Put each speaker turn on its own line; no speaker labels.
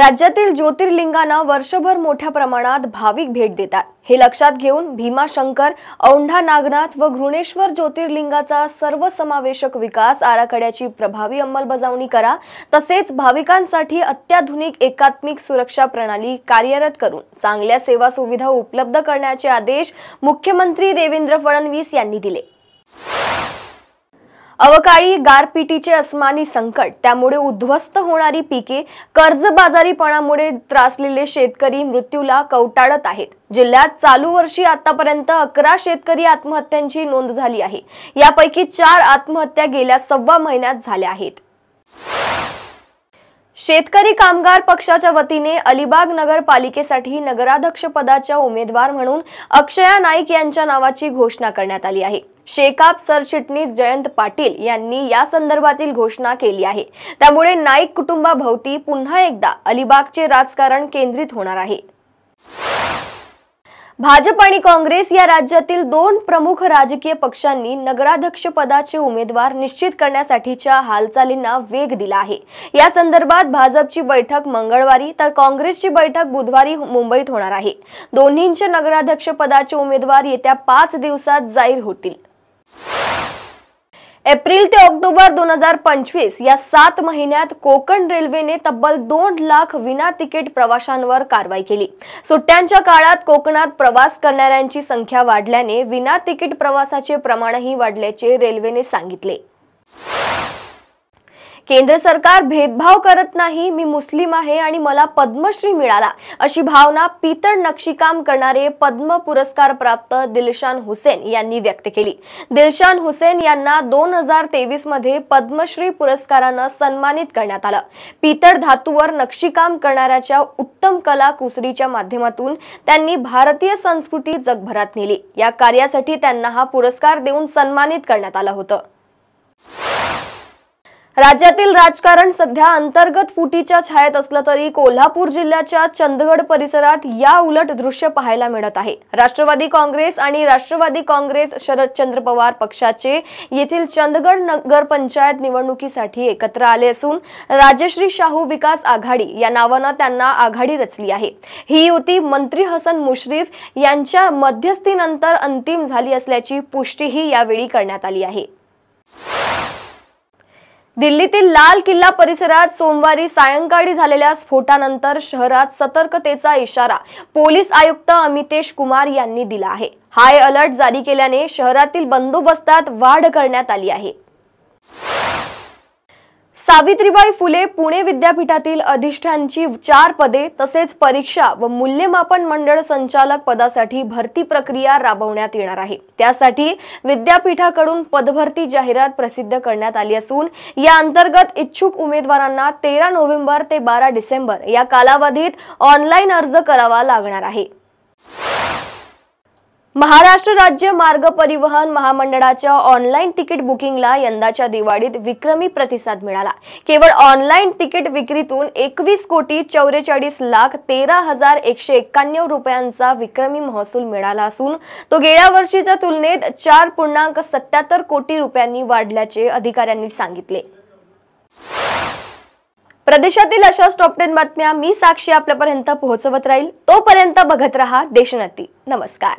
राज्यातील ज्योतिर्लिंगांना वर्षभर मोठ्या प्रमाणात भाविक भेट देतात। हे लक्षात घेऊन भीमाशंकर, औंढा नागनाथ व घृणेश्वर ज्योतिर्लिंगाचा सर्वसमावेशक विकास आराखड्याची प्रभावी अंमलबजावणी करा। तसेच भाविकांसाठी अत्याधुनिक एकात्मिक सुरक्षा प्रणाली कार्यरत करून चांगल्या सेवा सुविधा उपलब्ध करण्याचे आदेश मुख्यमंत्री देवेंद्र फडणवीस यांनी दिले। अवकाळी गारपिटीचे अस्मानी संकट, त्यामुळे उद्ध्वस्त होणारी पिके, कर्जबाजारीपणामुळे त्रासलेले शेतकरी मृत्यूला कवटाळत आहेत। जिल्ह्यात चालू वर्षी आतापर्यंत 11 शेतकरी आत्महत्यांची नोंद झाली आहे। यापैकी 4 आत्महत्या गेल्या सव्वा महिन्यात झाल्या आहेत। शेतकरी कामगार पक्षाच्या वतीने अलिबाग नगरपालिकेसाठी नगराध्यक्ष पदाच्या उमेदवार म्हणून अक्षया नाईक यांच्या नावाची घोषणा करण्यात आली आहे। शेकाप सरचिटणीस जयंत पाटील यांनी या संदर्भातील घोषणा केली आहे। त्यामुळे नाईक कुटुंबाभोवती पुन्हा एकदा अलिबागचे राजकारण केंद्रित होणार आहे। भाजप आणि काँग्रेस या राज्यातील 2 प्रमुख राजकीय पक्षांनी नगराध्यक्ष पदाचे उमेदवार निश्चित करण्यासाठीच्या हालचालींना वेग दिला आहे। या संदर्भात भाजपची बैठक मंगळवारी तर काँग्रेसची बैठक बुधवारी मुंबईत होणार आहे। दोन्हींचे नगराध्यक्ष पदाचे उमेदवार येत्या 5 दिवसात जाहीर होतील। एप्रिल ते ऑक्टोबर 2025 या 7 महिन्यात कोकण रेल्वेने तब्बल 2 लाख विना तिकीट प्रवाशांवर कारवाई केली। सुट्ट्यांच्या काळात कोकणात प्रवास करणाऱ्यांची संख्या वाढल्याने विना तिकीट प्रवासाचे प्रमाणही वाढल्याचे रेल्वेने सांगितले। केंद्र सरकार भेदभाव करत नाही, मी मुस्लिम आहे आणि मला पद्मश्री मिळाला, अशी भावना पितळ नक्षीकाम करणारे पद्म पुरस्कार प्राप्त दिलशान हुसेन यांनी व्यक्त केली। दिलशान हुसेन यांना 2023 मध्ये पद्मश्री पुरस्काराने सन्मानित करण्यात आलं। पितळ धातूवर नक्षीकाम करणाऱ्याच्या उत्तम कला कुसरीच्या माध्यमातून त्यांनी भारतीय संस्कृती जगभरात नेली। या कार्यासाठी त्यांना हा पुरस्कार देऊन सन्मानित करण्यात आलं होतं। राज्यातील राजकारण सध्या अंतर्गत फुटीच्या छायेत असलं तरी कोल्हापूर जिल्ह्याच्या चंदगड परिसरात या उलट दृश्य पाहायला मिळत आहे। राष्ट्रवादी काँग्रेस आणि राष्ट्रवादी काँग्रेस शरदचंद्र पवार पक्षाचे येथील चंदगड नगर पंचायत निवडणुकीसाठी एकत्र आले असून राजश्री शाहू विकास आघाडी या नावाने त्यांना आघाडी रचली आहे। ही युती मंत्री हसन मुश्रीफ यांच्या मध्यस्थीनंतर अंतिम झाली असल्याची पुष्टीही यावेळी करण्यात आली आहे। दिल्लीतील लाल किल्ला परिसरात सोमवारी सायंकाळी झालेल्या स्फोटानंतर शहरात सतर्कतेचा इशारा पोलीस आयुक्त अमितेश कुमार यांनी दिला आहे। हाय अलर्ट जारी केल्याने शहरातील बंदोबस्तात वाढ करण्यात आली आहे। सावित्रीबाई फुले पुणे विद्यापीठातील अधिष्ठानची 4 पदे तसेच परीक्षा व मूल्यमापन मंडळ संचालक पदासाठी भरती प्रक्रिया राबवण्यात येणार आहे। त्यासाठी विद्यापीठाकडून पदभरती जाहिरात प्रसिद्ध करण्यात आली असून या अंतर्गत इच्छुक उमेदवारांना 13 नोव्हेंबर ते 12 डिसेंबर या कालावधीत ऑनलाईन अर्ज करावा लागणार आहे। महाराष्ट्र राज्य मार्ग परिवहन महामंडळाच्या ऑनलाईन तिकीट बुकिंगला यंदाच्या दिवाळीत विक्रमी प्रतिसाद मिळाला। केवळ ऑनलाईन तिकीट विक्रीतून 21,44,13,191 रुपयांचा विक्रमी महसूल मिळाला असून तो गेल्या वर्षीच्या तुलनेत 4.77 कोटी रुपयांनी वाढल्याचे अधिकाऱ्यांनी सांगितले। प्रदेशातील अशाच टॉप 10 बातम्या मी साक्षी आपल्यापर्यंत पोहोचवत राहील। तोपर्यंत बघत रहा देशोन्नती। नमस्कार।